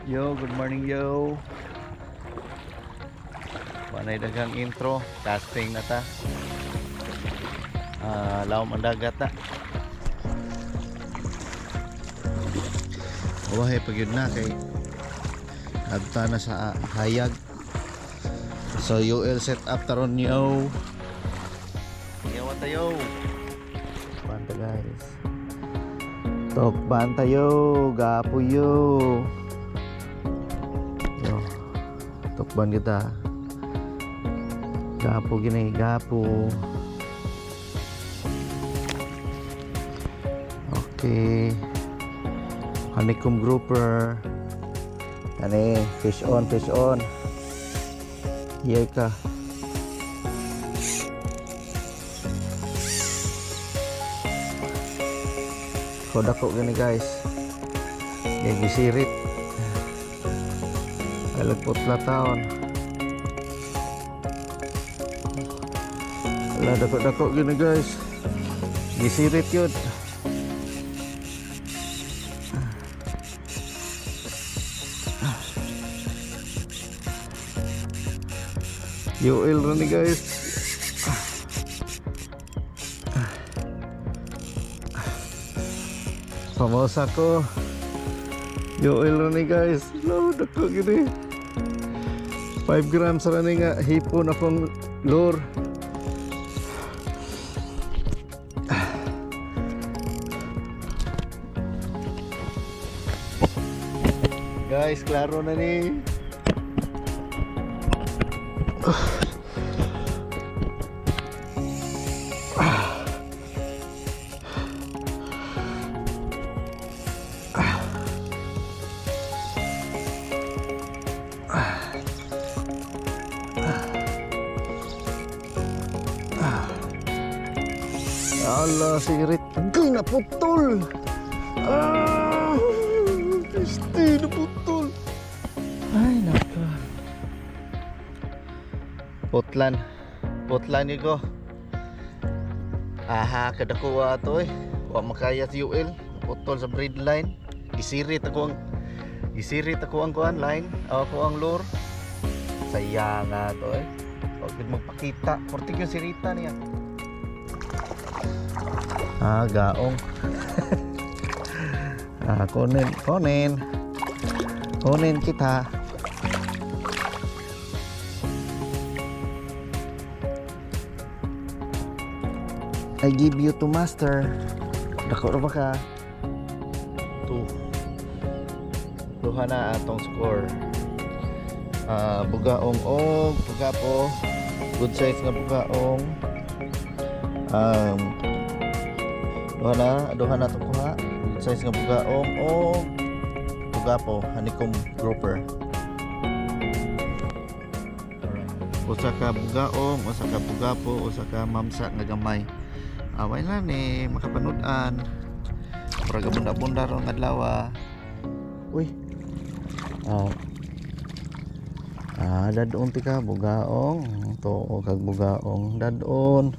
Yo, good morning yo. Panay dagang intro, casting na ta. Lawom ang dagat na. Wahay pag yun na kay agta na sa hayag. So UL set up taron yo. Yawa tayo. Banta guys. Tok banta yo, gapo yo. Tukban kita gapo gini gapo. Okay, honeycomb grouper ani fish on iya ka kodak kok gini guys yang disirit alagpot taon. Wala dako-dako gini guys. Gisirit yun. UL rin guys. Pamosa ko. UL rin guys. Lo, dako gini. 5 grams rin nga hipon akong lure. Guys, klaro na ni. Allah, sirit. Agay, naputol. Kristi, naputol. Ay, naka. Potlan yun ko. Aha, kadakuha ito eh. Huwag makaya si UL. Putol sa breed line. Isirit ako ang kuhan line. Ako ang lure. Saya nga ito eh. Huwag magpakita. Portig yung sirita niya. Gaong. Kunin kita. I give you to master. Dako ra ba ka? 2. Duha na atong score. Bugaong og bugapo. Good size nga bugaong. Duha na to kuha. Good size nga bugaong og bugapo, honeycomb grouper. Usa ka bugaong, usa ka bugapo, usa ka mamsa nga gamay. Away lang ni makapanood-an. Para gabunda-bunda ron adlaw. Uy. Dadon ti ka bugaong. To kag bugaong dadon.